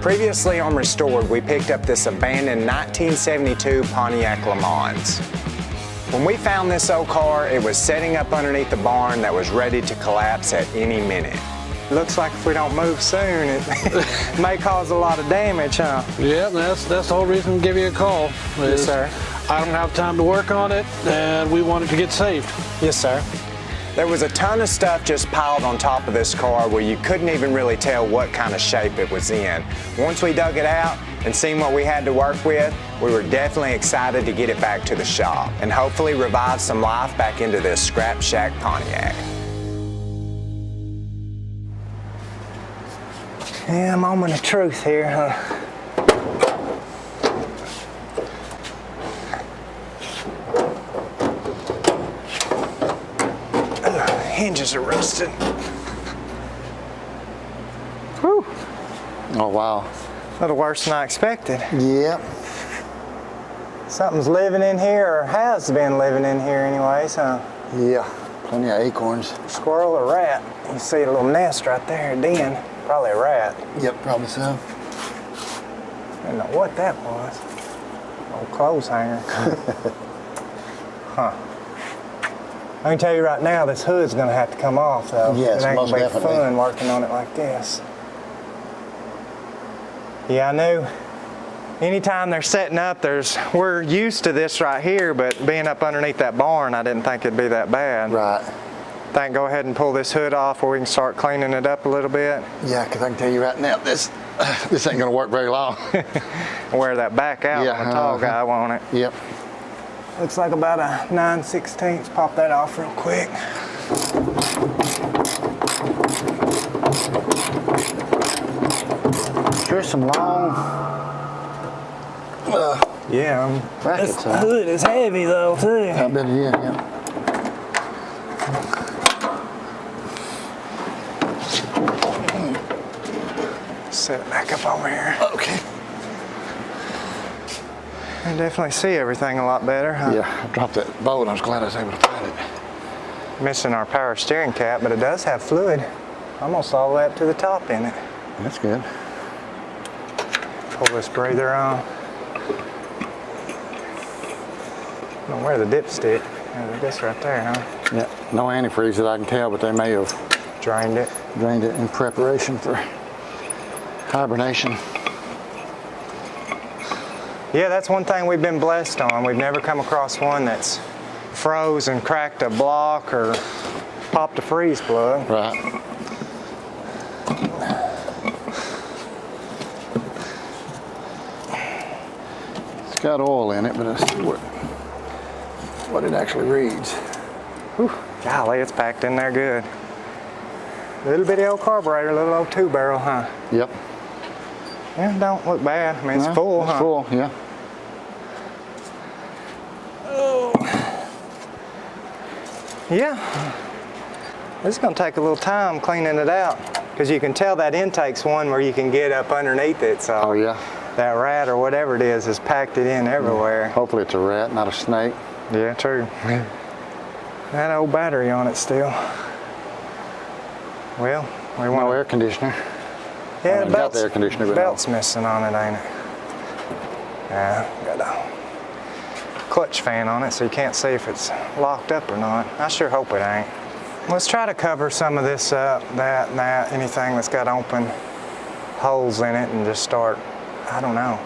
Previously on Restored, we picked up this abandoned 1972 Pontiac LeMans. When we found this old car, it was setting up underneath the barn that was ready to collapse at any minute. Looks like if we don't move soon, it may cause a lot of damage, huh? Yeah, that's the whole reason to give you a call. Yes, sir. I don't have time to work on it, and we want it to get saved. Yes, sir. There was a ton of stuff just piled on top of this car where you couldn't even really tell what kind of shape it was in. Once we dug it out and seen what we had to work with, we were definitely excited to get it back to the shop and hopefully revive some life back into this scrap shack Pontiac. Yeah, moment of truth here, huh? Hinges are rusted. Whew. Oh, wow. A little worse than I expected. Yep. Something's living in here, or has been living in here anyways, huh? Yeah, plenty of acorns. Squirrel or rat. You see a little nest right there, a den. Probably a rat. Yep, probably so. I don't know what that was. Old clothes hanger. Huh. I can tell you right now, this hood's gonna have to come off though. Yes, it ain't most gonna be definitely. fun working on it like this. Yeah, I knew. Anytime they're setting up, we're used to this right here, but being up underneath that barn, I didn't think it'd be that bad. Right. Think go ahead and pull this hood off where we can start cleaning it up a little bit. Yeah, because I can tell you right now, this ain't gonna work very long. Wear that back out on the tall guy, won't it? Yep. Looks like about a 9/16. Pop that off real quick. Sure, some long. Yeah, brackets, this huh? hood is heavy though too. I bet it is, yeah. Set it back up over here. Okay. I definitely see everything a lot better, huh? Yeah, I dropped that bolt. I was glad I was able to find it. Missing our power steering cap, but it does have fluid. Almost all the way up to the top in it. That's good. Pull this breather on. I don't know where the dipstick. This right there, huh? Yeah, no antifreeze that I can tell, but they may have Drained it. drained it in preparation for hibernation. Yeah, that's one thing we've been blessed on. We've never come across one that's froze and cracked a block or popped a freeze plug. Right. It's got oil in it, but let's see what it actually reads. Whew, golly, it's packed in there good. Little bitty old carburetor, little old 2-barrel, huh? Yep. Yeah, don't look bad. I mean, it's full, It's huh? full, yeah. Yeah. It's gonna take a little time cleaning it out because you can tell that intake's one where you can get up underneath it. So Oh, yeah. that rat or whatever it is has packed it in everywhere. Hopefully it's a rat, not a snake. Yeah, true. That old battery on it still. Well, we want No air conditioner. Yeah, I the got the air conditioner, but belt's missing on it, ain't it? Yeah, got a clutch fan on it, so you can't see if it's locked up or not. I sure hope it ain't. Let's try to cover some of this up, that, anything that's got open holes in it, and just start, I don't know,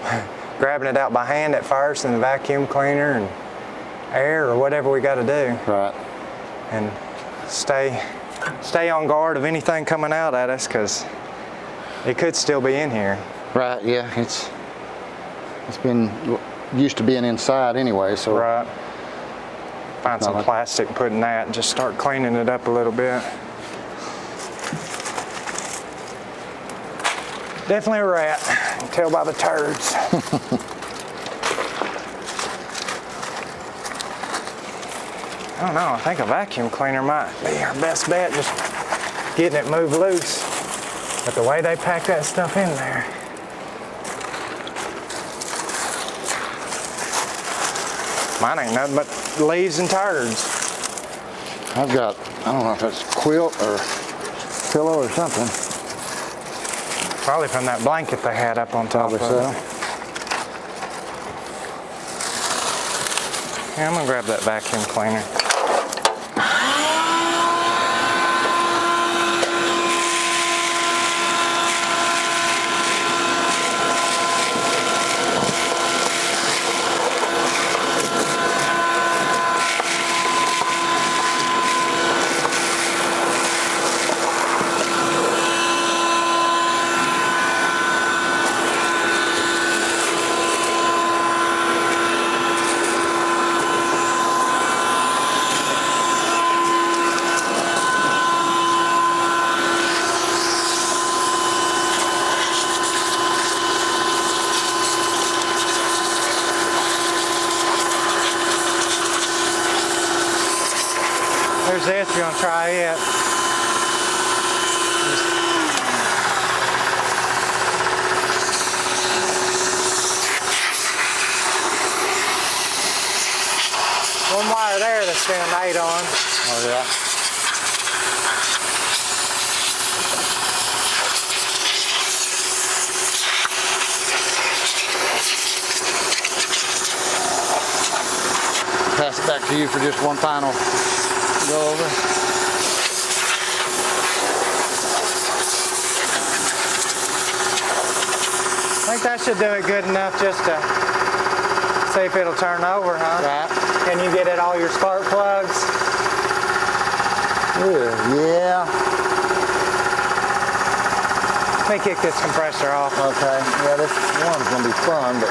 grabbing it out by hand at first, and the vacuum cleaner and air or whatever we got to do. Right. And stay on guard of anything coming out at us, because it could still be in here. Right, yeah. It's been used to being inside anyway, so. Right. Find some plastic and put in that and just start cleaning it up a little bit. Definitely a rat. You can tell by the turds. I don't know, I think a vacuum cleaner might be our best bet, just getting it moved loose. But the way they pack that stuff in there. Mine ain't nothing but leaves and turds. I've got, I don't know if it's quilt or pillow or something. Probably from that blanket they had up on top of Probably it. Yeah, I'm gonna grab that vacuum cleaner. There's this, you're gonna try it. One wire there that's been an 8 on. Oh yeah. Pass it back to you for just one final go over. I think that should do it good enough just to see if it'll turn over, huh? Right. Can you get it all your spark plugs? Yeah. Let me kick this compressor off. Okay. Yeah, this one's gonna be fun, but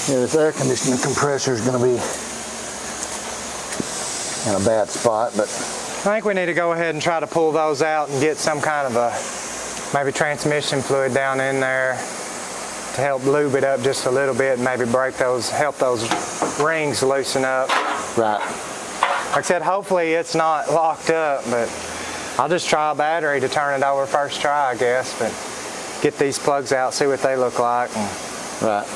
yeah, this air conditioning compressor is gonna be in a bad spot, but I think we need to go ahead and try to pull those out and get some kind of a maybe transmission fluid down in there to help lube it up just a little bit and maybe break those, help those rings loosen up. right. Like I said, hopefully it's not locked up, but I'll just try a battery to turn it over first try, I guess, but get these plugs out, see what they look like, and Right.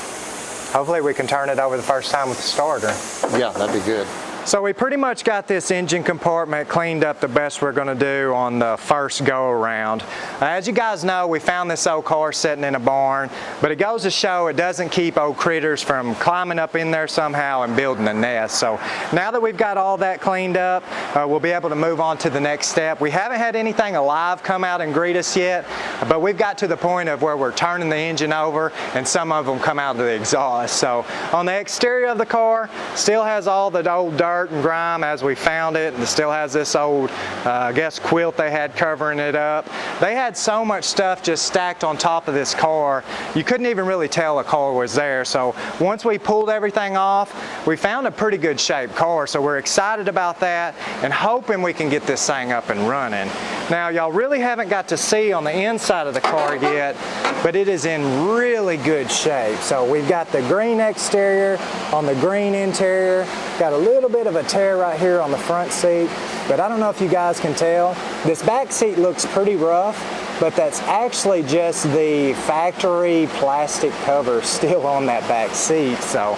hopefully we can turn it over the first time with the starter. Yeah, that'd be good. So we pretty much got this engine compartment cleaned up the best we're going to do on the first go around. As you guys know, we found this old car sitting in a barn, but it goes to show it doesn't keep old critters from climbing up in there somehow and building a nest. So now that we've got all that cleaned up, we'll be able to move on to the next step. We haven't had anything alive come out and greet us yet, but we've got to the point of where we're turning the engine over and some of them come out of the exhaust. So on the exterior of the car, still has all the old dirt and grime as we found it. It still has this old, I guess, quilt they had covering it up. They had so much stuff just stacked on top of this car, you couldn't even really tell a car was there. So once we pulled everything off, we found a pretty good shaped car. So we're excited about that and hoping we can get this thing up and running. Now, y'all really haven't got to see on the inside of the car yet, but it is in really good shape. So we've got the green exterior on the green interior, got a little bit of a tear right here on the front seat, but I don't know if you guys can tell. This back seat looks pretty rough, but that's actually just the factory plastic cover still on that back seat. So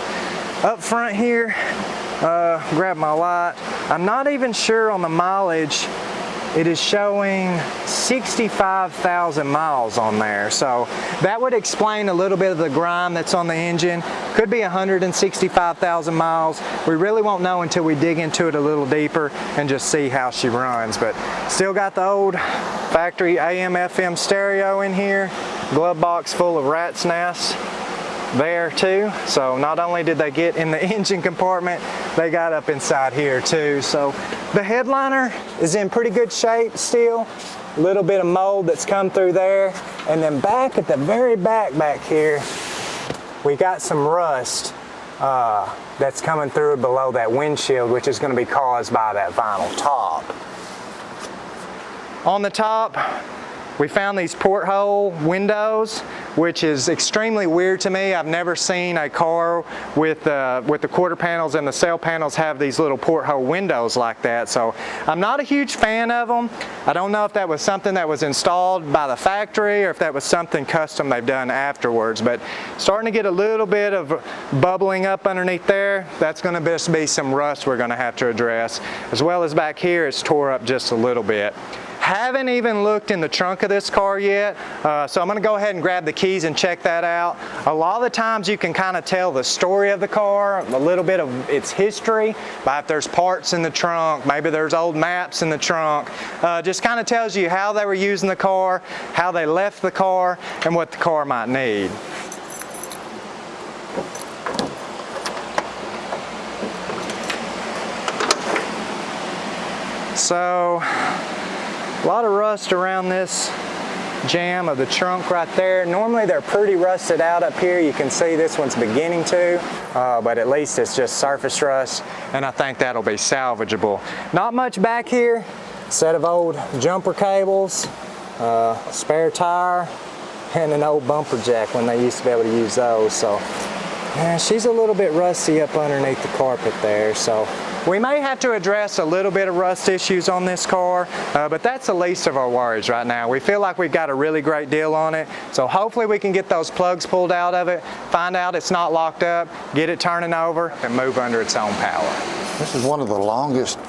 up front here, grab my light. I'm not even sure on the mileage. It is showing 65,000 miles on there. So that would explain a little bit of the grime that's on the engine. Could be 165,000 miles. We really won't know until we dig into it a little deeper and just see how she runs. But still got the old factory AM FM stereo in here. Glove box full of rat's nests there too. So not only did they get in the engine compartment, they got up inside here too. So the headliner is in pretty good shape still. A little bit of mold that's come through there. And then back at the very back here, we got some rust that's coming through below that windshield, which is going to be caused by that vinyl top. On the top, we found these porthole windows. which is extremely weird to me. I've never seen a car with the quarter panels and the sail panels have these little porthole windows like that. So I'm not a huge fan of them. I don't know if that was something that was installed by the factory or if that was something custom they've done afterwards, but starting to get a little bit of bubbling up underneath there. That's going to just be some rust we're going to have to address, as well as back here it's tore up just a little bit. Haven't even looked in the trunk of this car yet, so I'm going to go ahead and grab the keys and check that out. A lot of the times you can kind of tell the story of the car, a little bit of its history, by if there's parts in the trunk, maybe there's old maps in the trunk. Just kind of tells you how they were using the car, how they left the car, and what the car might need. So, a lot of rust around this jamb of the trunk right there. Normally they're pretty rusted out up here. You can see this one's beginning to, but at least it's just surface rust, and I think that'll be salvageable. Not much back here. Set of old jumper cables, spare tire, and an old bumper jack when they used to be able to use those. So, yeah, she's a little bit rusty up underneath the carpet there. So, we may have to address a little bit of rust issues on this car, but that's the least of our worries right now. We feel like we've got a really great deal on it, so hopefully we can get those plugs pulled out of it, find out it's not locked up, get it turning over, and move under its own power. This is one of the longest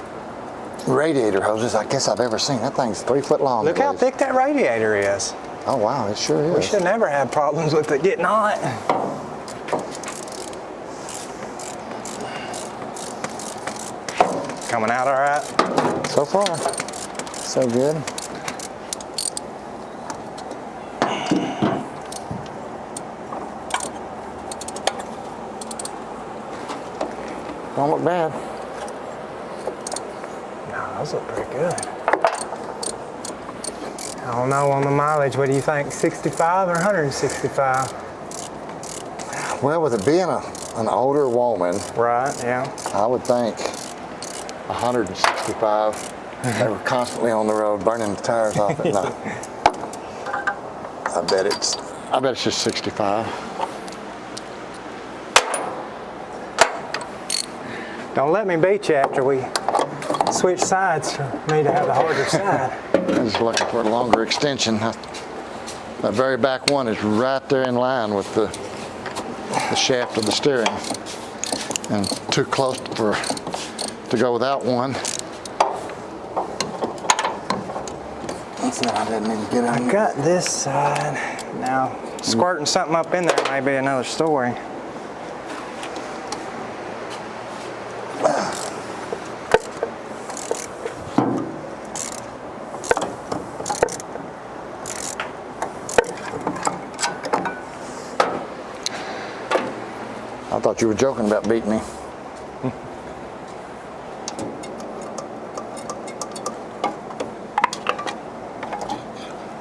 radiator hoses I guess I've ever seen. That thing's 3 foot long. Look how thick that radiator is. Oh wow, it sure is. We should never have problems with it getting hot. Coming out all right? So far, so good. Don't look bad. No, those look pretty good. I don't know on the mileage. What do you think? 65 or 165? Well, with it being an older woman, Right, yeah. I would think 165. They were constantly on the road burning the tires off at night. I bet it's just 65. Don't let me beat you after we switch sides for me to have the harder side. I'm just looking for a longer extension. That very back one is right there in line with the shaft of the steering, and too close to go without one. That's not, I didn't even get on. I got this side. Now, squirting something up in there may be another story. I thought you were joking about beating me.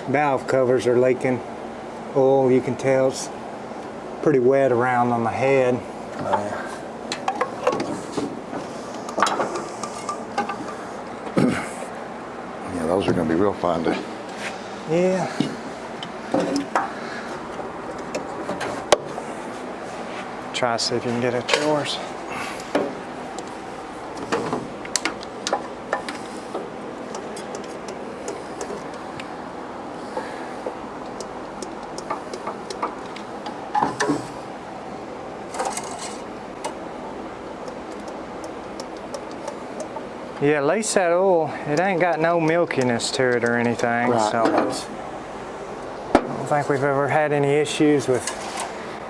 Valve covers are leaking. Oil, you can tell it's pretty wet around on the head. Oh, yeah. Yeah, those are going to be real fun to. Yeah. Try to see if you can get at yours. Yeah, at least that oil, it ain't got no milkiness to it or anything. Right. So I don't think we've ever had any issues with.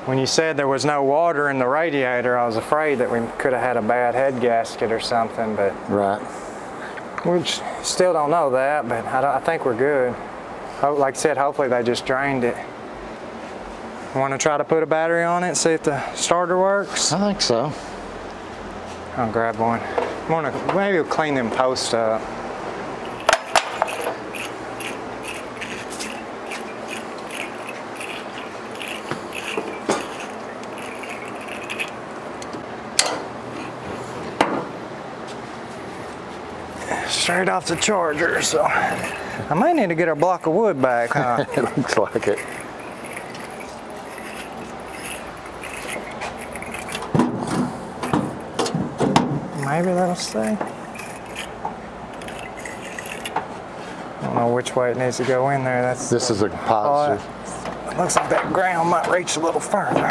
When you said there was no water in the radiator, I was afraid that we could have had a bad head gasket or something, but Right. we still don't know that, but I think we're good. Like I said, hopefully they just drained it. Want to try to put a battery on it, see if the starter works? I think so. I'll grab one. Maybe we'll clean them posts up. Straight off the charger, so I might need to get our block of wood back, huh? It looks like it. Maybe that'll stay. I don't know which way it needs to go in there. This is a positive. It looks like that ground might reach a little further.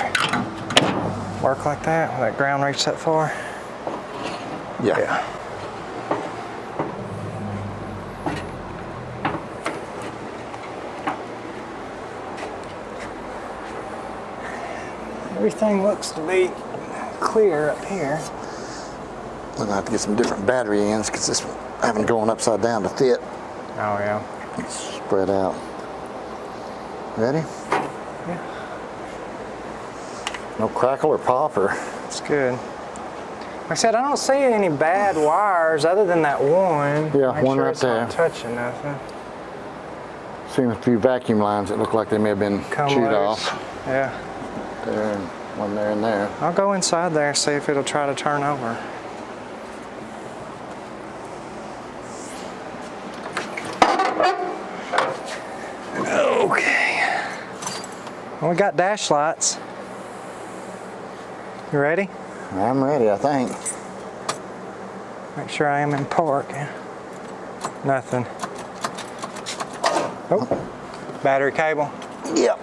Work like that? Will that ground reach that far? Yeah. Everything looks to be clear up here. We're gonna have to get some different battery ends because this one having going upside down to fit. Oh yeah. It's spread out. Ready? Yeah. No crackle or pop or. It's good. Like I said, I don't see any bad wires other than that one. Yeah, Make one sure right it's not there. touching nothing. Seen a few vacuum lines that look like they may have been Come chewed loose. off. Yeah. There and one there and there. I'll go inside there and see if it'll try to turn over. Okay. Well, we got dash lights. You ready? I'm ready, I think. Make sure I am in park. Nothing. Oh, battery cable. Yep.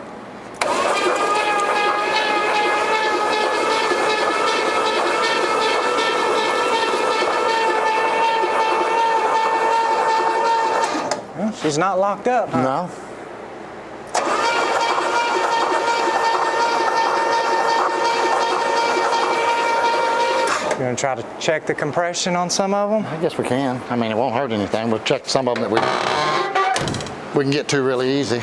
Well, she's not locked up, huh? No. You gonna try to check the compression on some of them? I guess we can. I mean, it won't hurt anything. We'll check some of them that we can get to really easy.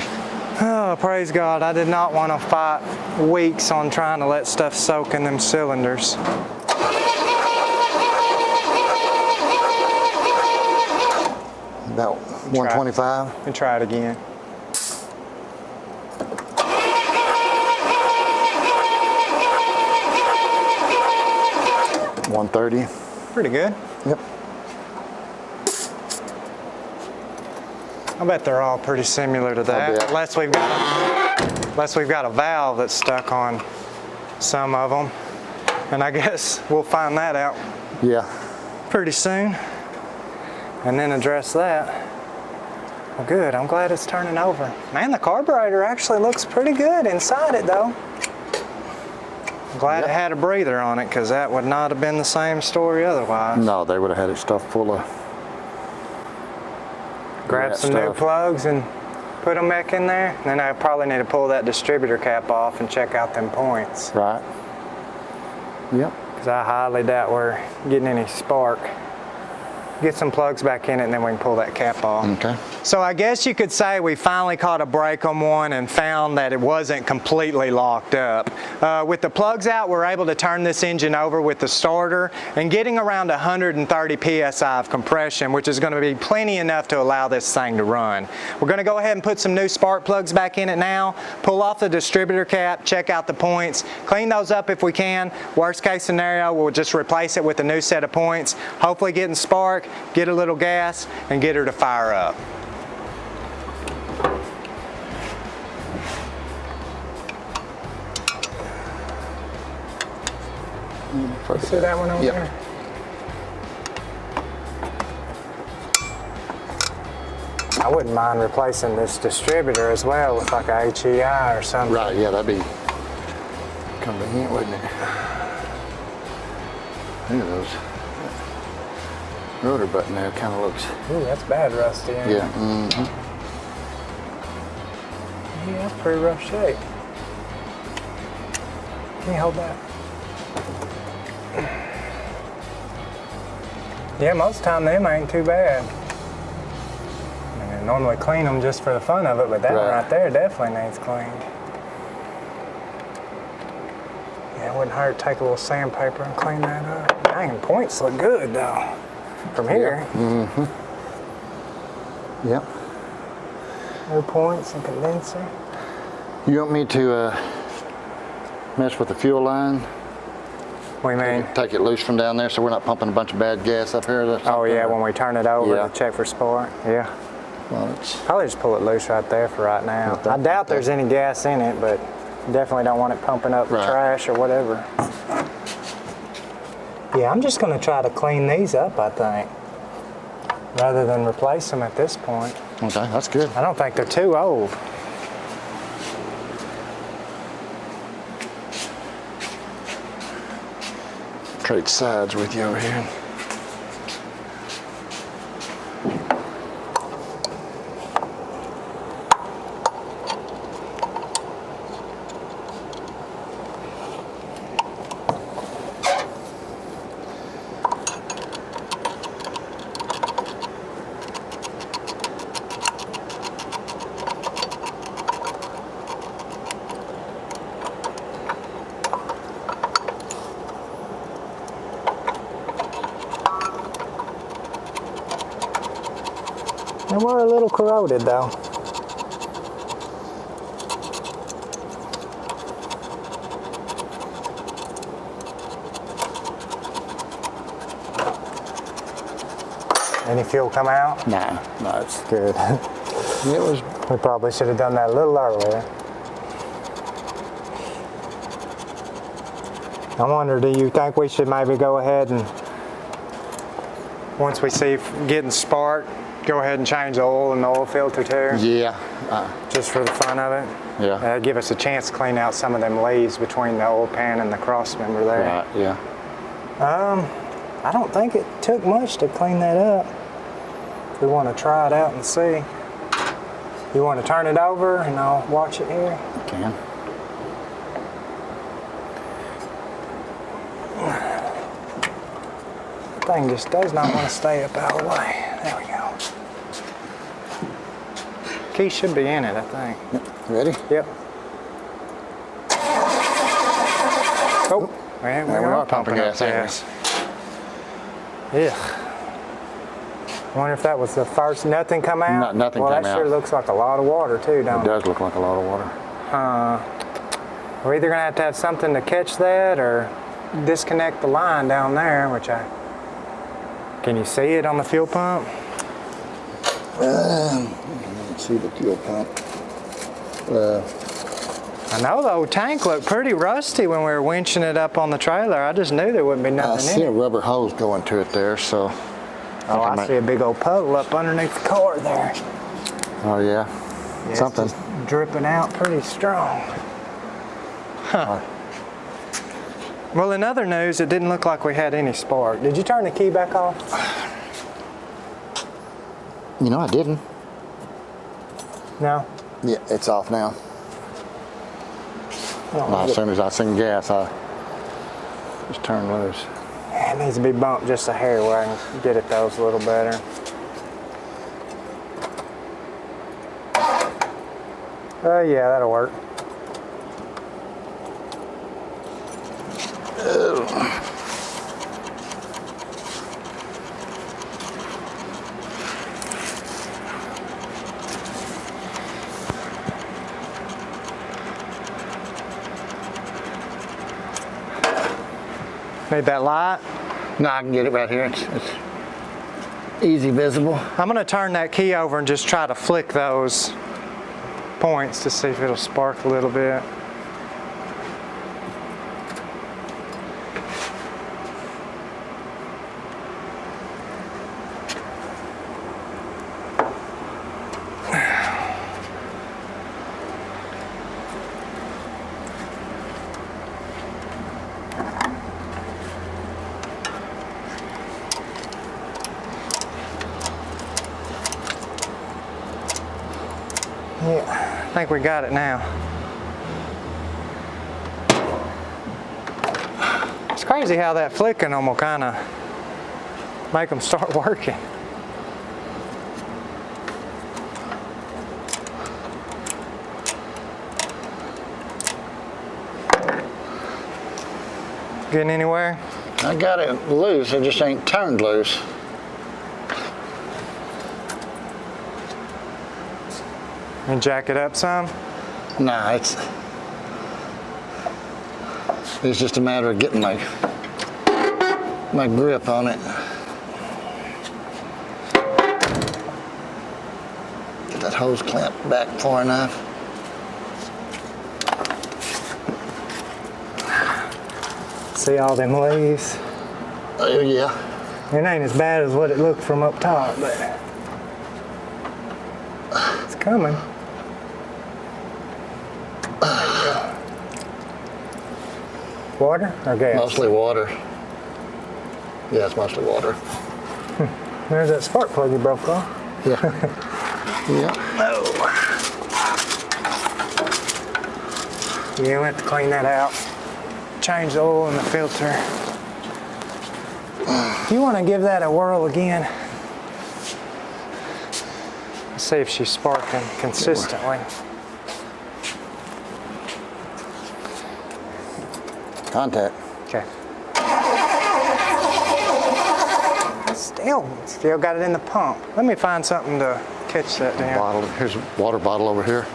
Oh, praise God. I did not want to fight weeks on trying to let stuff soak in them cylinders. About 125. And try it again. $130. Pretty good. Yep. I bet they're all pretty similar to that, bet. unless we've got a valve that's stuck on some of them. And I guess we'll find that out Yeah. pretty soon and then address that. Well, good. I'm glad it's turning over. Man, the carburetor actually looks pretty good inside it, though. I'm glad Yep. it had a breather on it, because that would not have been the same story otherwise. No, they would have had it stuffed full of. Grab that some new stuff. plugs and put them back in there. Then I probably need to pull that distributor cap off and check out them points, Right. Yep. because I highly doubt we're getting any spark. Get some plugs back in it, and then we can pull that cap off. Okay. So I guess you could say we finally caught a break on one and found that it wasn't completely locked up. With the plugs out, we're able to turn this engine over with the starter and getting around 130 PSI of compression, which is going to be plenty enough to allow this thing to run. We're going to go ahead and put some new spark plugs back in it now, pull off the distributor cap, check out the points, clean those up if we can. Worst case scenario, we'll just replace it with a new set of points, hopefully getting spark, get a little gas, and get her to fire up. See that one over Yep. there? I wouldn't mind replacing this distributor as well with like a HEI or something. Right, yeah, that'd be convenient, wouldn't it? Look at those. Rotor button there kind of looks. Ooh, that's bad rusty. Ain't it? Yeah. Mm-hmm. Yeah, that's pretty rough shape. Can you hold that? Yeah, most of the time them ain't too bad. I mean, I normally clean them just for the fun of it, but that one Right. right there definitely needs cleaned. Yeah, it wouldn't hurt to take a little sandpaper and clean that up. Dang, points look good though. From here, Mm-hmm. Yep. no points and condenser. You want me to mess with the fuel line? What do you mean? Take it loose from down there so we're not pumping a bunch of bad gas up here? Or Oh yeah, something? when we turn it over Yeah. to check for spark. Yeah. Well, it's, Probably just pull it loose right there for right now. Okay. I doubt there's any gas in it, but definitely don't want it pumping up Right. trash or whatever. Yeah, I'm just going to try to clean these up, I think, rather than replace them at this point. Okay, that's good. I don't think they're too old. Trade sides with you over here. And we're a little corroded though. Any fuel come out? No, it's Good. it was. We probably should have done that a little earlier. I wonder, do you think we should maybe go ahead and, once we see if getting spark, go ahead and change the oil in the oil filter too? Yeah. Just for the fun of it? Yeah. Give us a chance to clean out some of them leaves between the oil pan and the cross member there. Right. Yeah. I don't think it took much to clean that up. If we want to try it out and see. You want to turn it over and I'll watch it here? You can. The thing just does not want to stay up out of the way. There we go. Key should be in it, I think. Yep. Ready? Yep. Oh, man, we are pumping up gas. Yeah. Wonder if that was the first. Nothing come out? Nothing well, came out. Well, that sure looks like a lot of water too, don't it? It does look like a lot of water. We're either gonna have something to catch that or disconnect the line down there, which can you see it on the fuel pump? Let's see the fuel pump. I know the old tank looked pretty rusty when we were winching it up on the trailer. I just knew there wouldn't be I nothing see in a it. rubber hose going to it there, so. Oh, I see a big old puddle up underneath the car there. Oh yeah, Yeah, something. It's just dripping out pretty strong. Huh. Well, in other news, it didn't look like we had any spark. Did you turn the key back off? You know, I didn't. No? Yeah, it's off now. Oh, As soon as I seen gas, I just turned loose. it needs to be bumped just a hair where I can get at those a little better. Yeah, that'll work. Need that light? No, I can get it right here. It's easy visible. I'm going to turn that key over and just try to flick those points to see if it'll spark a little bit. Yeah, I think we got it now. It's crazy how that flicking them will kind of make them start working. Getting anywhere? I got it loose, it just ain't turned loose. And jack it up some? Nah, it's just a matter of getting my grip on it. Get that hose clamp back far enough. See all them leaves? Yeah. It ain't as bad as what it looked from up top, but it's coming. There you go. Water or gas? Mostly water. Yeah, it's mostly water. There's that spark plug you broke off. Yeah. Yeah. No. Yeah, we have to clean that out. Change the oil in the filter. You want to give that a whirl again? Let's see if she's sparking consistently. Contact. Okay. Still got it in the pump. Let me find something to catch that down. Bottle. Here's a water bottle over here.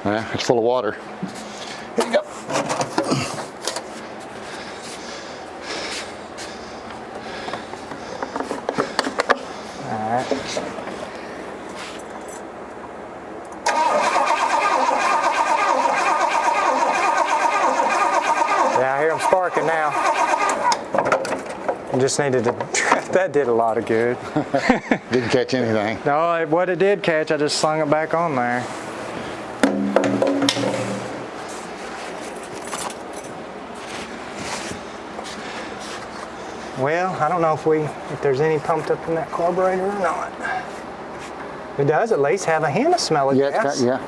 Yeah, it's full of water. Here you go. All right. Yeah, I hear them sparking now. I just needed to, that did a lot of good. Didn't catch anything. No, what it did catch, I just slung it back on there. Well, I don't know if there's any pumped up in that carburetor or not. It does at least have a hint of smell of gas. Yeah.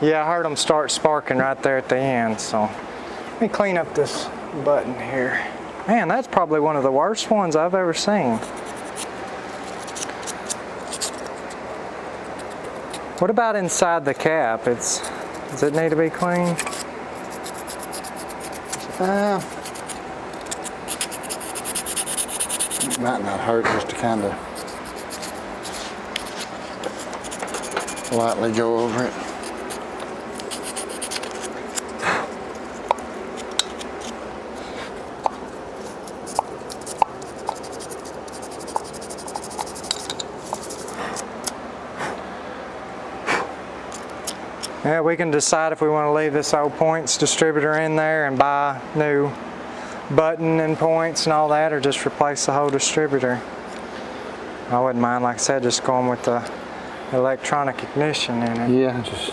Yeah, I heard them start sparking right there at the end, so let me clean up this button here. Man, that's probably one of the worst ones I've ever seen. What about inside the cap? Does it need to be cleaned? It might not hurt just to kind of lightly go over it. Yeah, we can decide if we want to leave this old points distributor in there and buy new button and points and all that, or just replace the whole distributor. I wouldn't mind, like I said, just going with the electronic ignition in it. Yeah, just.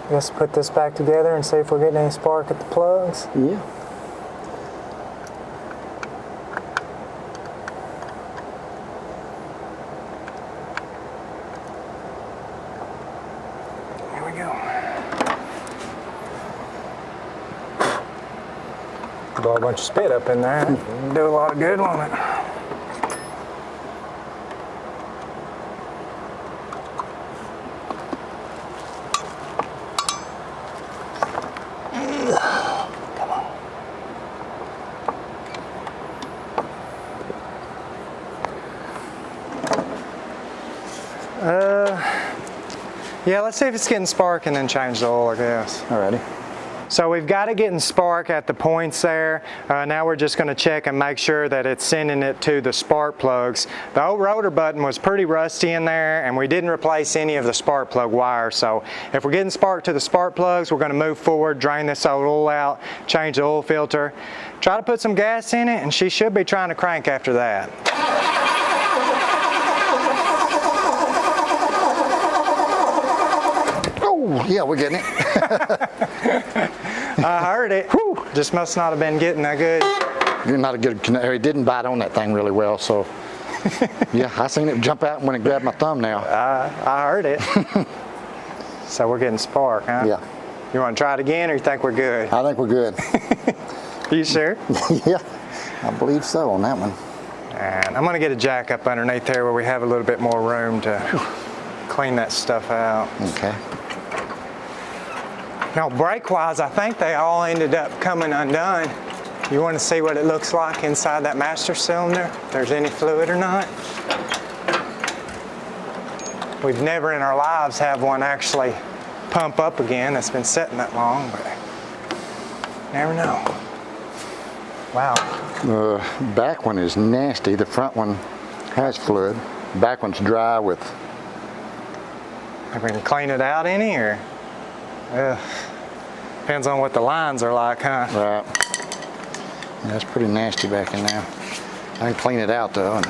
Let's put this back together and see if we're getting any spark at the plugs. Yeah. Here we go. Blow a bunch of spit up in there. Do a lot of good on it. Yeah, let's see if it's getting spark and then change the oil, I guess. Alrighty. So we've got it getting spark at the points there. Now we're just going to check and make sure that it's sending it to the spark plugs. The old rotor button was pretty rusty in there, and we didn't replace any of the spark plug wires. So if we're getting spark to the spark plugs, we're going to move forward, drain this old oil out, change the oil filter, try to put some gas in it, and she should be trying to crank after that. Oh, yeah, we're getting it. I heard it. Whew. Just must not have been getting that good. You're not a good canary. It didn't bite on that thing really well, so. Yeah, I seen it jump out when it grabbed my thumbnail. I heard it. So we're getting spark, huh? Yeah. You want to try it again, or you think we're good? I think we're good. You sure? Yeah, I believe so on that one. And I'm going to get a jack up underneath there where we have a little bit more room to clean that stuff out. Okay. Now, brake-wise, I think they all ended up coming undone. You want to see what it looks like inside that master cylinder, if there's any fluid or not? We've never in our lives had one actually pump up again that's been sitting that long, but Never know. Wow. The back one is nasty. The front one has fluid. The back one's dry with. Have we can clean it out any, or? Depends on what the lines are like, huh? Right. Yeah, it's pretty nasty back in there. I can clean it out though. And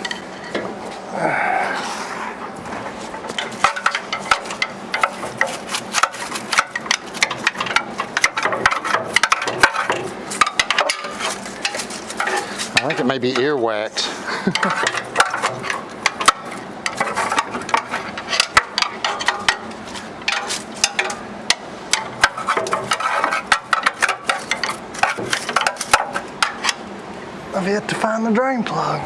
I think it may be earwax. I've yet to find the drain plug.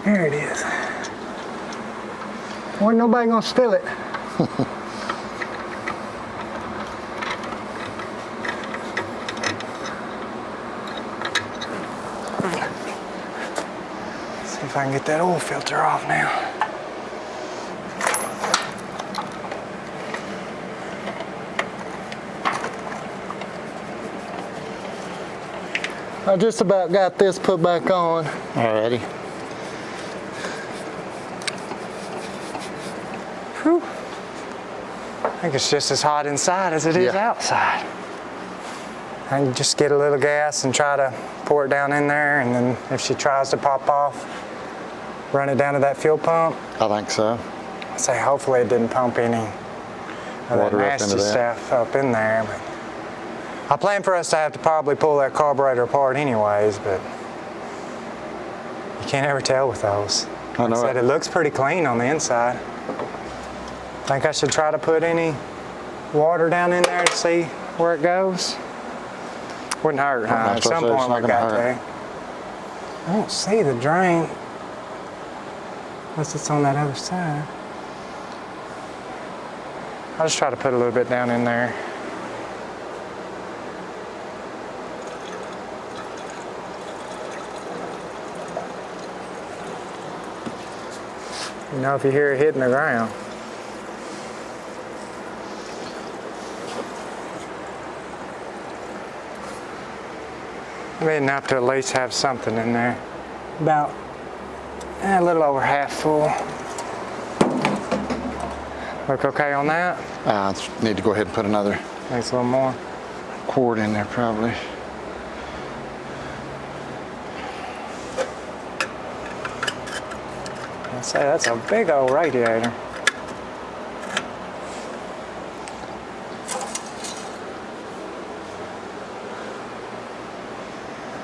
There it is. Wasn't nobody gonna steal it. See if I can get that oil filter off now. I just about got this put back on. Alrighty. Whew. I think it's just as hot inside as it is outside. I can just get a little gas and try to pour it down in there, and then if she tries to pop off, run it down to that fuel pump. I think so. I say hopefully it didn't pump any of that Water up nasty into that. stuff up in there. But I plan for us to have to probably pull that carburetor apart anyways, but you can't ever tell with those. I know Like I said, it. it looks pretty clean on the inside. Think I should try to put any water down in there to see where it goes? Wouldn't hurt, huh? At That's what I some said, it's point not we gonna got hurt. to. I don't see the drain. Unless it's on that other side. I'll just try to put a little bit down in there. You know, if you hear it hitting the ground. Maybe enough to at least have something in there. About a little over half full. Look okay on that? I need to go ahead and put another Needs a little more. quart in there probably. I'd say that's a big old radiator.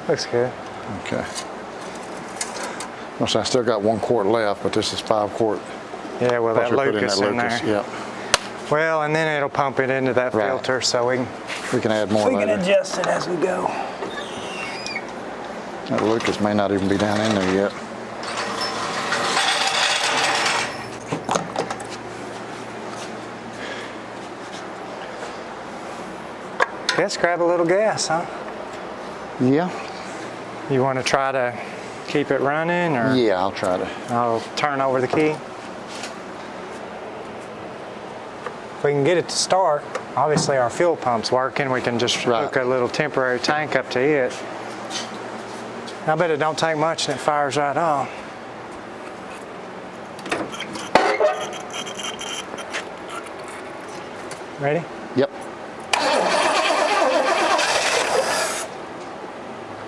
Looks good. Okay. Well, so I still got 1 quart left, but this is 5 quart. Yeah, well, that Plus we put Lucas in there. Yep. Well, and then it'll pump it into that Right. filter, so We can add more we can later. adjust it as we go. That Lucas may not even be down in there yet. Guess grab a little gas, huh? Yeah. You want to try to keep it running, or Yeah, I'll try to. I'll turn over the key. If we can get it to start, obviously our fuel pump's working. We can just Right. hook a little temporary tank up to it. I bet it don't take much and it fires right off. Ready? Yep.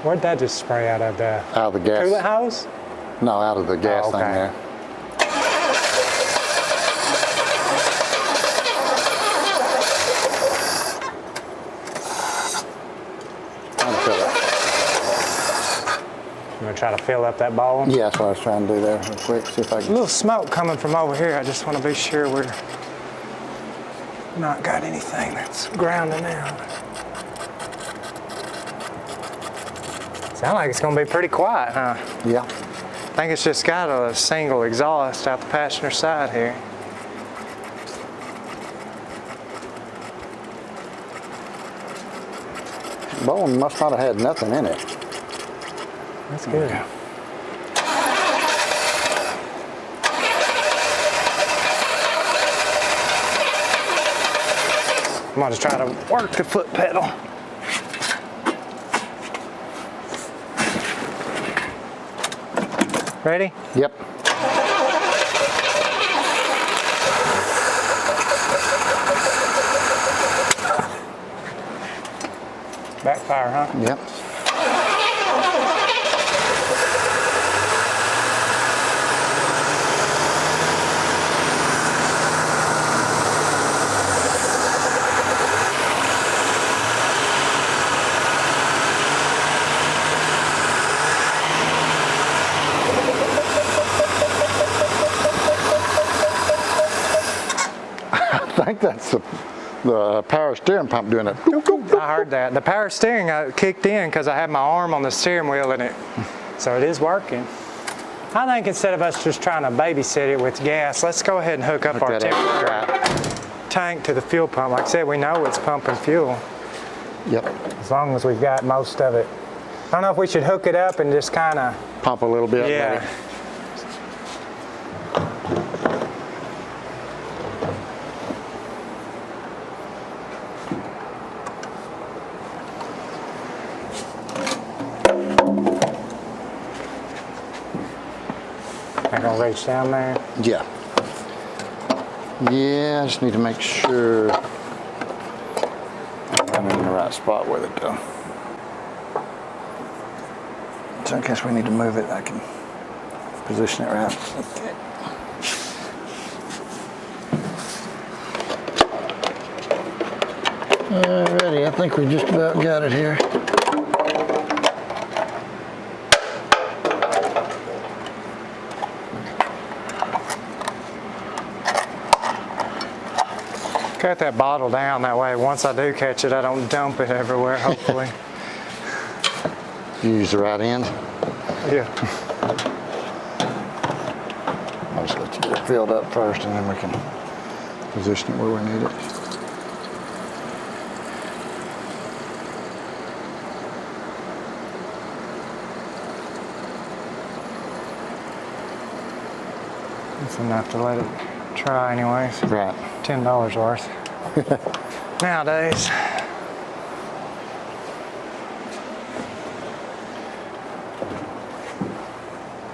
Where'd that just spray out of the Out of the gas. coolant hose? No, out of the gas Oh, thing okay. there. Trying to fill it. I'm gonna try to fill up that bowl. Yeah, that's what I was trying to do there real quick. See if I A can. little smoke coming from over here. I just want to be sure we're not got anything that's grounding out. Sound like it's gonna be pretty quiet, huh? Yeah. I think it's just got a single exhaust out the passenger side here. bone must not have had nothing in it. That's good. Okay. I'm gonna try to work the foot pedal. Ready? Yep. Backfire, huh? Yep. I think that's the power steering pump doing it. I heard that. The power steering kicked in because I had my arm on the steering wheel in it. So it is working. I think instead of us just trying to babysit it with gas, let's go ahead and hook up our tank to the fuel pump. Like I said, we know it's pumping fuel. Yep. As long as we've got most of it. I don't know if we should hook it up and just kind of... Pump a little bit. Yeah. Maybe. I'm gonna reach down there. Yeah. Yeah, I just need to make sure I'm in the right spot with it though. So in case we need to move it, I can position it right. Okay. Alrighty, I think we just about got it here. Cut that bottle down that way. Once I do catch it, I don't dump it everywhere, hopefully. You use the right end? Yeah. I'll just let you get it filled up first and then we can position it where we need it. It's enough to let it try anyways. Right. $10 worth. Nowadays.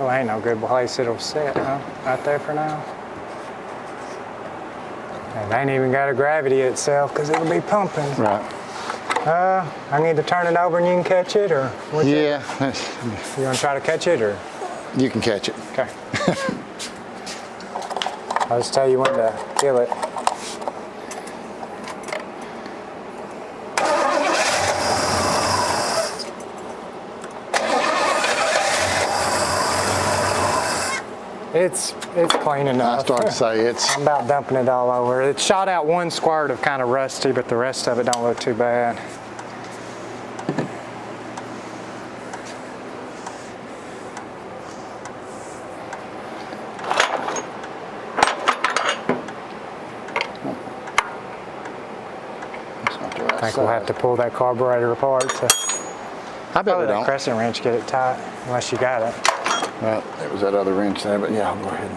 Oh, ain't no good place it'll sit, huh? Right there for now. And it ain't even got a gravity itself because it'll be pumping. Right. I need to turn it over and you can catch it, or what's it? Yeah. You want to try to catch it, or? You can catch it. Okay. I'll just tell you when to kill it. It's clean enough. I start to say it's... I'm about dumping it all over. It shot out one squirt of kind of rusty, but the rest of it don't look too bad. I think we'll have to pull that carburetor apart to I bet we that don't. crescent wrench get it tight, unless you got it. Well, it was that other wrench there, but yeah, I'll go ahead.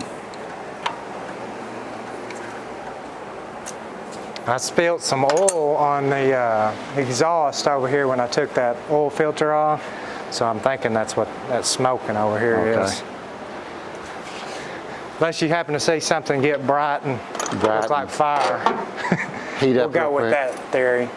I spilled some oil on the exhaust over here when I took that oil filter off, so I'm thinking that's what that smoking over here is. Unless you happen to see something get bright and look like fire. Heat We'll up go real with quick. that theory.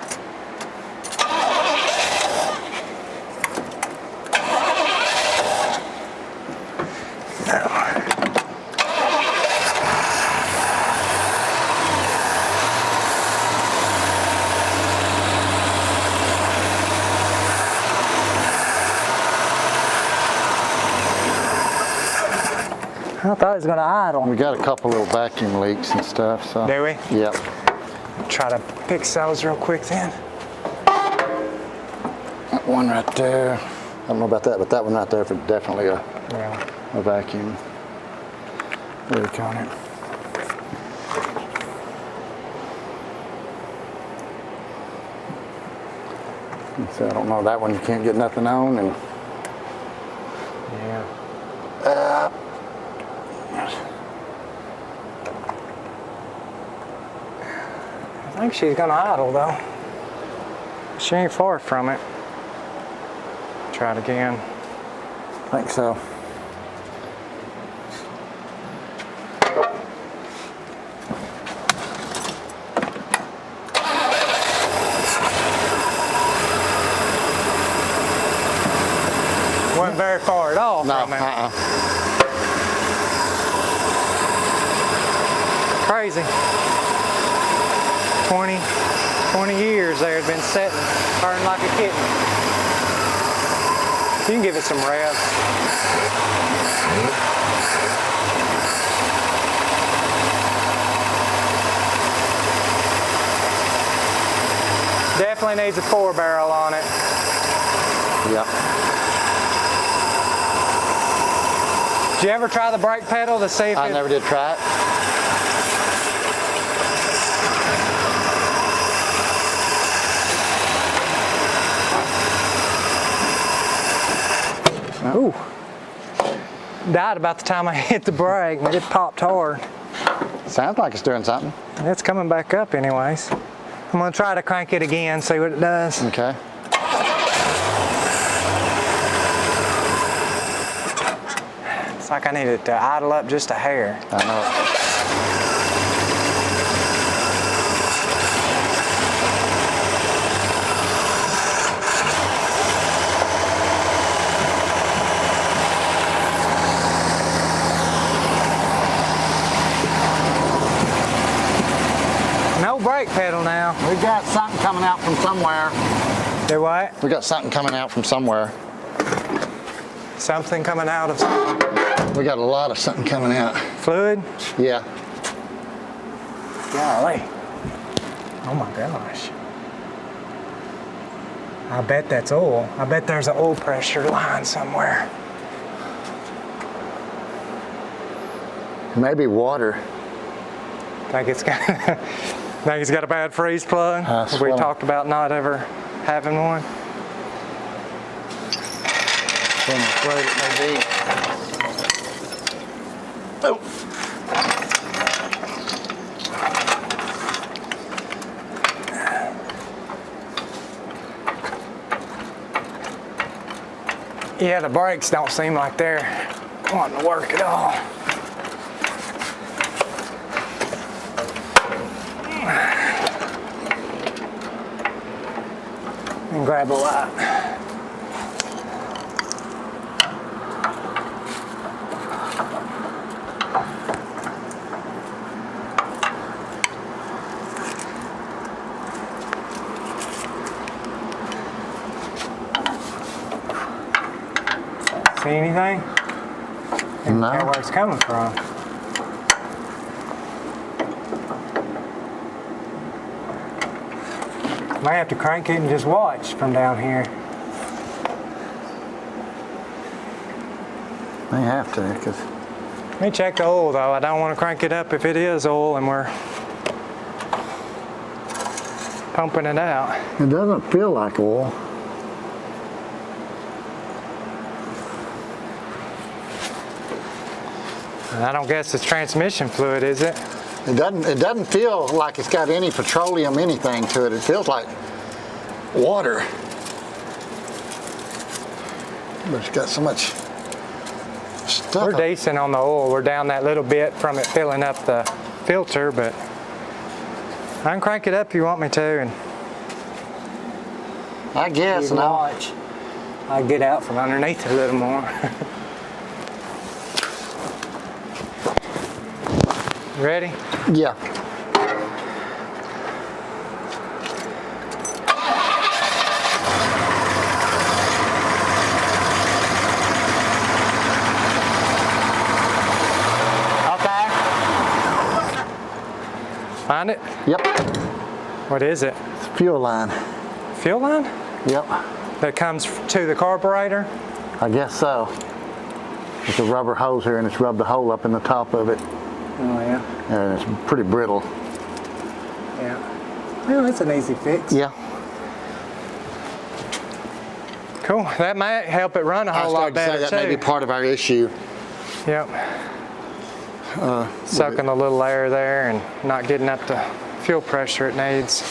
I thought it was going to idle. We got a couple little vacuum leaks and stuff, so. Do we? Yep. Try to fix those real quick then. That one right there. I don't know about that, but that one right there for definitely a vacuum leak on it. So I don't know, that one you can't get nothing on. And Yeah. I think she's gonna idle though. She ain't far from it. Try it again. I think so. Wasn't very far at all No, from it. Crazy. 20 years there had been sitting, purring like a kitten. You can give it some rev. Definitely needs a 4-barrel on it. Yep. Did you ever try the brake pedal to see if I never did try it. Ooh. Died about the time I hit the brake, but it popped hard. Sounds like it's doing something. It's coming back up anyways. I'm gonna try to crank it again, see what it does. Okay. It's like I need it to idle up just a hair. I know. No brake pedal now. We got something coming out from somewhere. Do what? We got something coming out from somewhere. Something coming out of We got a lot of something coming out. fluid? Yeah. Golly. Oh my gosh. I bet that's oil. I bet there's an oil pressure line somewhere. Maybe water. Think it's got think it's got a bad freeze plug? We talked about not ever having one. I'm afraid it may be. Oh. Yeah, the brakes don't seem like they're wanting to work at all. And grab a light. See anything? No. Know where it's coming from. Might have to crank it and just watch from down here. May have to, because Let me check the oil though. I don't want to crank it up if it is oil and we're pumping it out. it doesn't feel like oil. And I don't guess it's transmission fluid, is it? It doesn't feel like it's got any petroleum anything to it. It feels like water. But it's got so much stuff. We're decent on the oil. We're down that little bit from it filling up the filter, but I can crank it up if you want me to. And I guess. you No. watch. I get out from underneath it a little more. Ready? Yeah. Okay. Find it? Yep. What is it? It's a fuel line. Fuel line? Yep. That comes to the carburetor? I guess so. It's a rubber hose here, and it's rubbed a hole up in the top of it, Oh yeah. and it's pretty brittle. Yeah. Well, it's an easy fix. Yeah. Cool. That might help it run a whole lot better that too. may be part of our issue. Yep. Sucking a little air there and not getting up the fuel pressure it needs.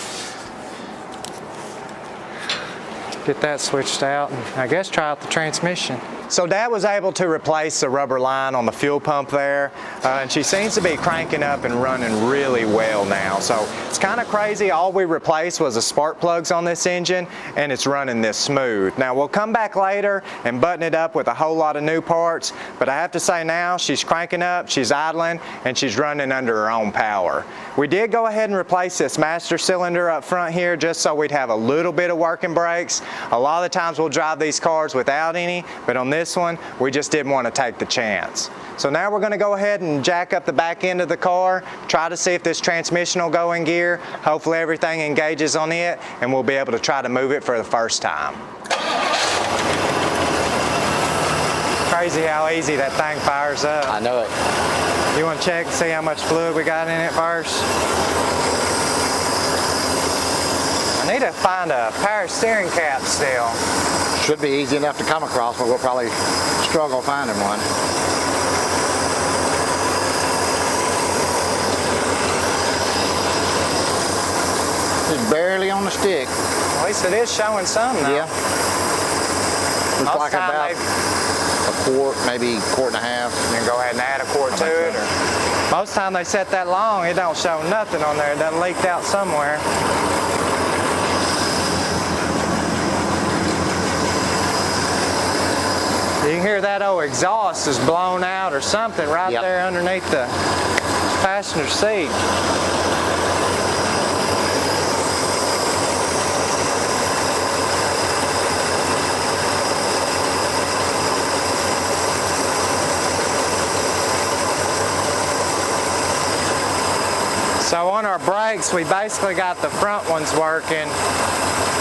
Get that switched out and I guess try out the transmission. So Dad was able to replace the rubber line on the fuel pump there, and she seems to be cranking up and running really well now. So it's kind of crazy. All we replaced was the spark plugs on this engine, and it's running this smooth. Now we'll come back later and button it up with a whole lot of new parts, but I have to say now she's cranking up, she's idling, and she's running under her own power. We did go ahead and replace this master cylinder up front here just so we'd have a little bit of working brakes. A lot of the times we'll drive these cars without any, but on this one, we just didn't want to take the chance. So now we're going to go ahead and jack up the back end of the car, try to see if this transmission will go in gear. Hopefully everything engages on it, and we'll be able to try to move it for the first time. Crazy how easy that thing fires up. I know it. You want to check and see how much fluid we got in it first? I need to find a power steering cap still. Should be easy enough to come across, but we'll probably struggle finding one. It's barely on the stick. At least it is showing some now. Yeah. Looks like about a quart, maybe a quart and a half. You can go ahead and add a quart to it. Or most time they set that long, it don't show nothing on there. It done leaked out somewhere. You can hear that old exhaust is blown out or something right there underneath the passenger seat. So on our brakes, we basically got the front ones working,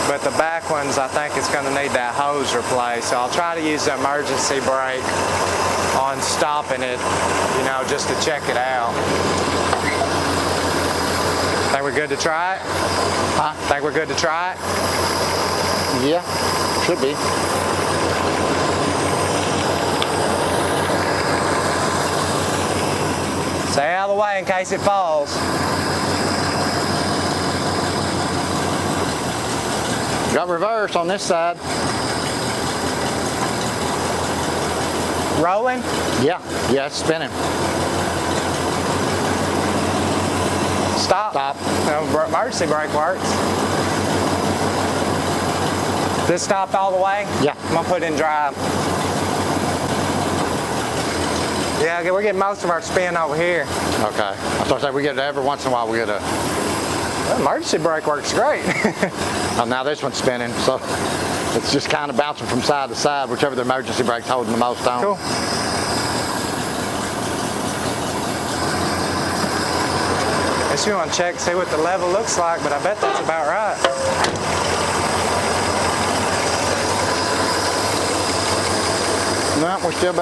but the back ones, I think it's going to need that hose replaced. So I'll try to use the emergency brake on stopping it, you know, just to check it out. Think we're good to try it? Huh? Think we're good to try it? Yeah, should be. Stay out of the way in case it falls. Got reverse on this side. Rolling? Yeah, it's spinning. Stop. Stop. No, emergency brake works. This stopped all the way? Yeah. I'm gonna put it in drive. Yeah, we're getting most of our spin over here. Okay. I thought that we get it every once in a while. We get a. Well, emergency brake works great. Oh, now this one's spinning, so it's just kind of bouncing from side to side, whichever the emergency brake's holding the most on. Cool. Guess you want to check, see what the level looks like, but I bet that's about right. No, we're still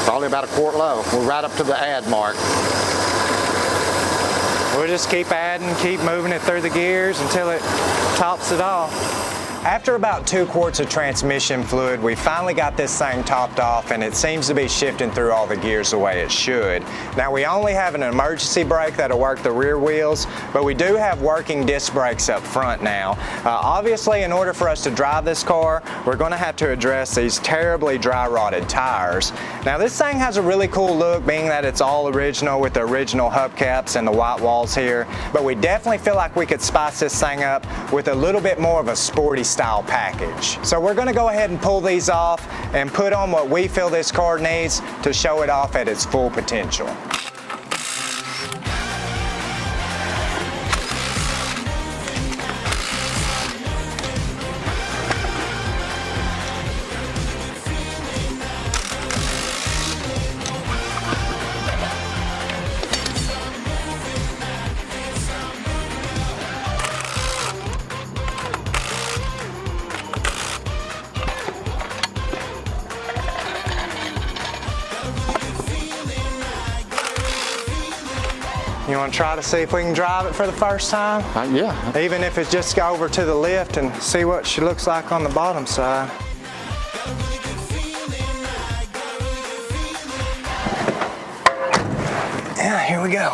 probably about a quart low. We're right up to the add mark. We'll just keep adding, keep moving it through the gears until it tops it off. After about 2 quarts of transmission fluid, we finally got this thing topped off, and it seems to be shifting through all the gears the way it should. Now, we only have an emergency brake that'll work the rear wheels, but we do have working disc brakes up front now. Obviously, in order for us to drive this car, we're going to have to address these terribly dry rotted tires. Now, this thing has a really cool look, being that it's all original with the original hubcaps and the white walls here, but we definitely feel like we could spice this thing up with a little bit more of a sporty style package. So we're going to go ahead and pull these off and put on what we feel this car needs to show it off at its full potential. You want to try to see if we can drive it for the first time? Yeah. Even if it's just go over to the lift and see what she looks like on the bottom side. Yeah, here we go.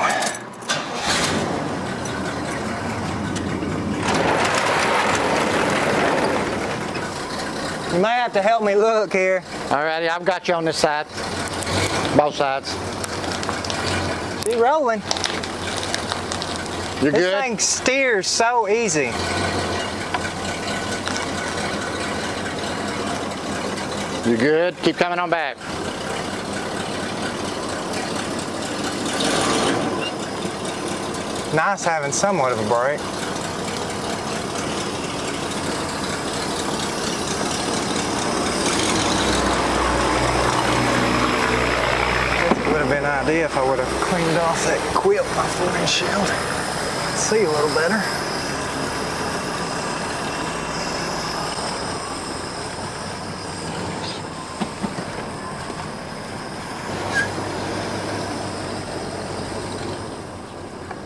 You may have to help me look here. Alrighty, I've got you on this side. Both sides. She's rolling. You're This good? thing steers so easy. You good? Keep coming on back. Nice having somewhat of a break. It would have been an idea if I would have cleaned off that quilt off the windshield. See a little better.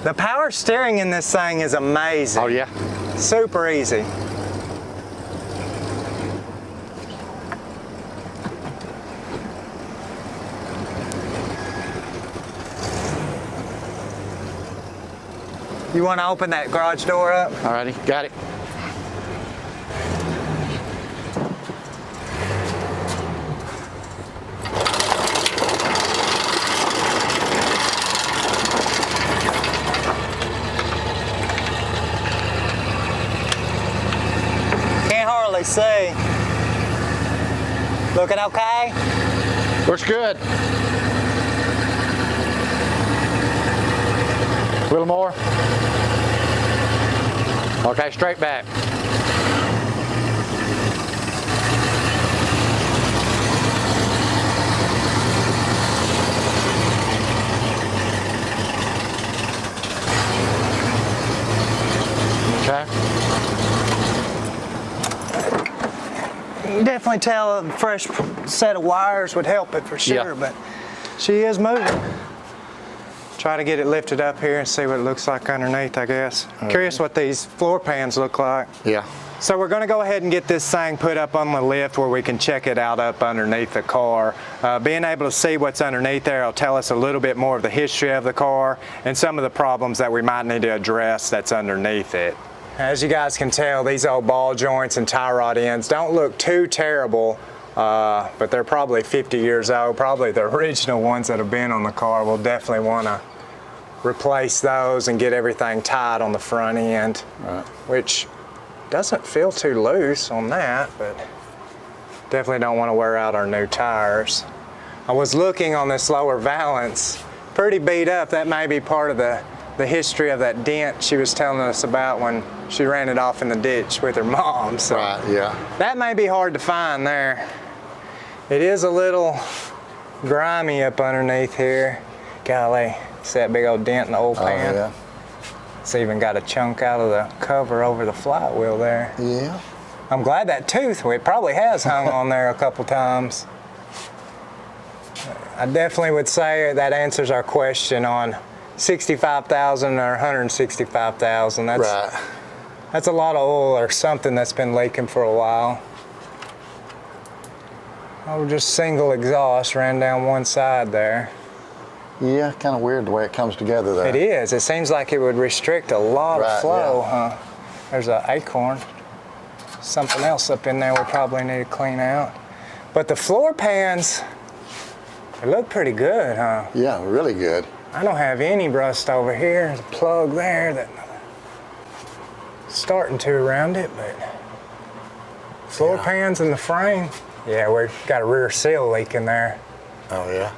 The power steering in this thing is amazing. Oh yeah? Super easy. You want to open that garage door up? Alrighty, got it. Can't hardly see. Looking okay? Looks good. A little more. Okay, straight back. Okay. You can definitely tell a fresh set of wires would help it for sure, Yeah. but she is moving. Try to get it lifted up here and see what it looks like underneath, I guess. Curious what these floor pans look like. Yeah. So we're gonna go ahead and get this thing put up on the lift where we can check it out up underneath the car. Being able to see what's underneath there will tell us a little bit more of the history of the car and some of the problems that we might need to address that's underneath it. As you guys can tell, these old ball joints and tie rod ends don't look too terrible, but they're probably 50 years old, probably the original ones that have been on the car. We'll definitely wanna replace those and get everything tied on the front end, which doesn't feel too loose on that, but definitely don't want to wear out our new tires. I was looking on this lower valance, pretty beat up. That may be part of the history of that dent she was telling us about when she ran it off in the ditch with her mom. So Right, yeah. that may be hard to find there. It is a little grimy up underneath here. Golly, see that big old dent in the old pan? Oh, yeah. It's even got a chunk out of the cover over the flywheel there. Yeah. I'm glad that tooth, it probably has hung on there a couple times. I definitely would say that answers our question on 65,000 or 165,000. That's a lot of oil or something that's been leaking for a while. Oh, just single exhaust ran down one side there. Yeah, kind of weird the way it comes together there. It is. It seems like it would restrict a lot of flow, yeah. huh? There's an acorn. Something else up in there we probably need to clean out. But the floor pans, they look pretty good, huh? Yeah, really good. I don't have any rust over here. There's a plug there that's starting to around it, but floor pans in the frame, yeah, we've got a rear seal leak in there. Oh, yeah.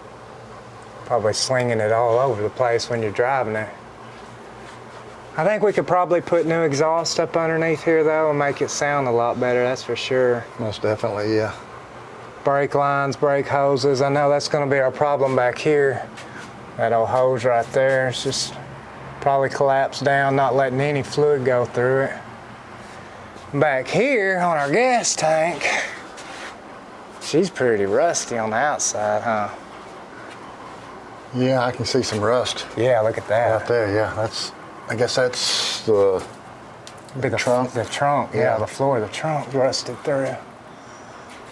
Probably slinging it all over the place when you're driving it. I think we could probably put new exhaust up underneath here though and make it sound a lot better, that's for sure. Most definitely, yeah. Brake lines, brake hoses, I know that's gonna be our problem back here. That old hose right there, it's just probably collapsed down, not letting any fluid go through it. Back here on our gas tank, she's pretty rusty on the outside, huh? Yeah, I can see some rust Yeah, look at that. right there. Yeah, I guess that's the Be the trunk. The trunk, yeah, the floor of the trunk rusted through.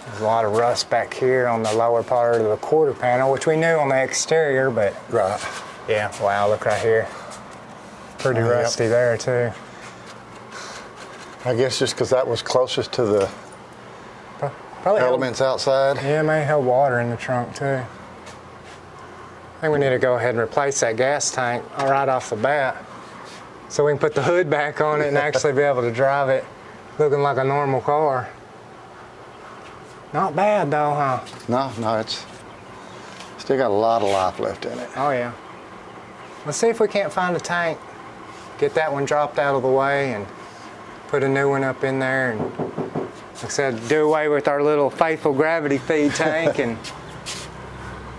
There's a lot of rust back here on the lower part of the quarter panel, which we knew on the exterior, but right. yeah, wow, look right here. Pretty rusty there too. I guess just because that was closest to the Probably elements outside. Yeah, it may have water in the trunk too. I think we need to go ahead and replace that gas tank right off the bat so we can put the hood back on it and actually be able to drive it looking like a normal car. Not bad though, huh? No, it's still got a lot of life left in it. Oh yeah. Let's see if we can't find a tank. Get that one dropped out of the way and put a new one up in there, and like I said, do away with our little faithful gravity feed tank and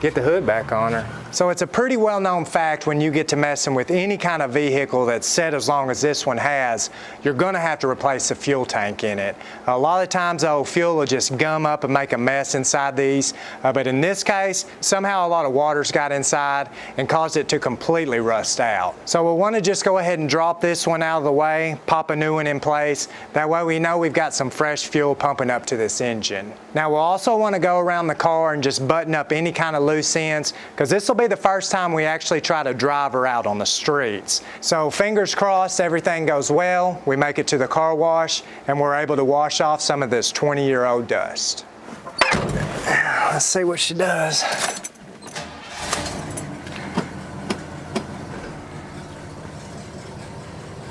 get the hood back on her. So it's a pretty well-known fact when you get to messing with any kind of vehicle that's set as long as this one has, you're gonna have to replace the fuel tank in it. A lot of times though, fuel will just gum up and make a mess inside these, but in this case, somehow a lot of water's got inside and caused it to completely rust out. So we'll wanna just go ahead and drop this one out of the way, pop a new one in place. That way we know we've got some fresh fuel pumping up to this engine. Now we'll also wanna go around the car and just button up any kind of loose ends, because this will be the first time we actually try to drive her out on the streets. So fingers crossed everything goes well, we make it to the car wash, and we're able to wash off some of this 20-year-old dust. Let's see what she does.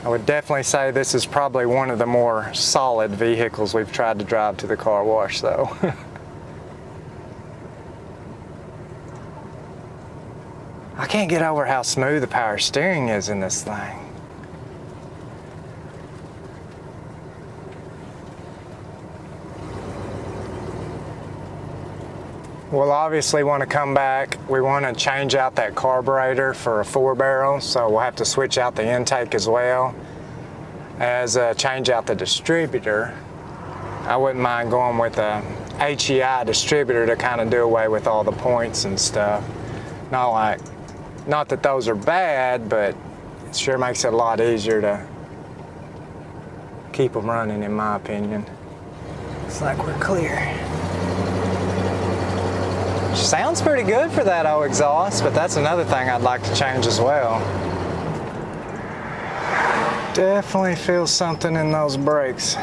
I would definitely say this is probably one of the more solid vehicles we've tried to drive to the car wash though. I can't get over how smooth the power steering is in this thing. We'll obviously want to come back. We want to change out that carburetor for a 4-barrel, so we'll have to switch out the intake as well as change out the distributor. I wouldn't mind going with a HEI distributor to kind of do away with all the points and stuff. Not that those are bad, but it sure makes it a lot easier to keep them running, in my opinion. Looks like we're clear. Sounds pretty good for that old exhaust, but that's another thing I'd like to change as well. Definitely feel something in those brakes.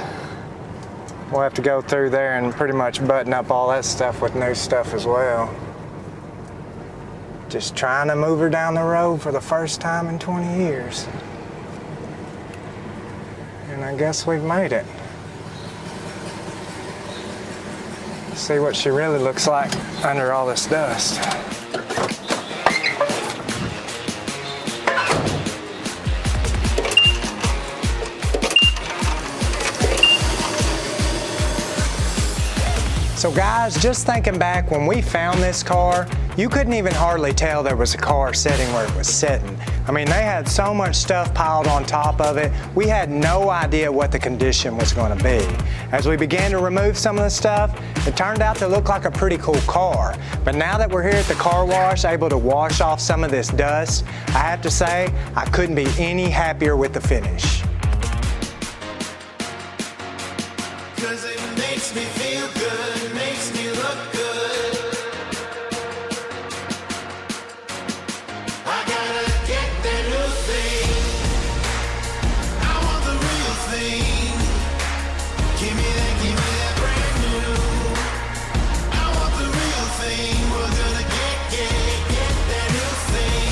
We'll have to go through there and pretty much button up all that stuff with new stuff as well. Just trying to move her down the road for the first time in 20 years. And I guess we've made it. See what she really looks like under all this dust. So guys, just thinking back, when we found this car, you couldn't even hardly tell there was a car sitting where it was sitting. I mean, they had so much stuff piled on top of it, we had no idea what the condition was going to be. As we began to remove some of the stuff, it turned out to look like a pretty cool car. But now that we're here at the car wash, able to wash off some of this dust, I have to say, I couldn't be any happier with the finish. Cause it makes me feel good, makes me look good. I gotta get that new thing. I want the real thing. Give me that brand new. I want the real thing. We're gonna get that new thing.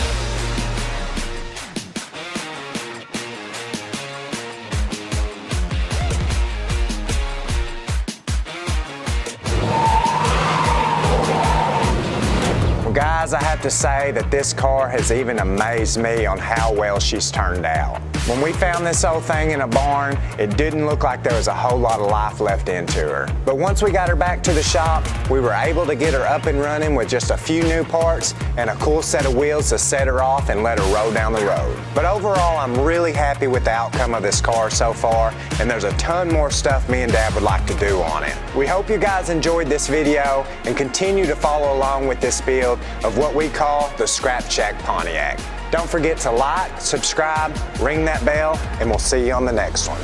Well, guys, I have to say that this car has even amazed me on how well she's turned out. When we found this old thing in a barn, it didn't look like there was a whole lot of life left into her. But once we got her back to the shop, we were able to get her up and running with just a few new parts and a cool set of wheels to set her off and let her roll down the road. But overall, I'm really happy with the outcome of this car so far, and there's a ton more stuff me and Dad would like to do on it. We hope you guys enjoyed this video and continue to follow along with this build of what we call the Scrap Shack Pontiac. Don't forget to like, subscribe, ring that bell, and we'll see you on the next one.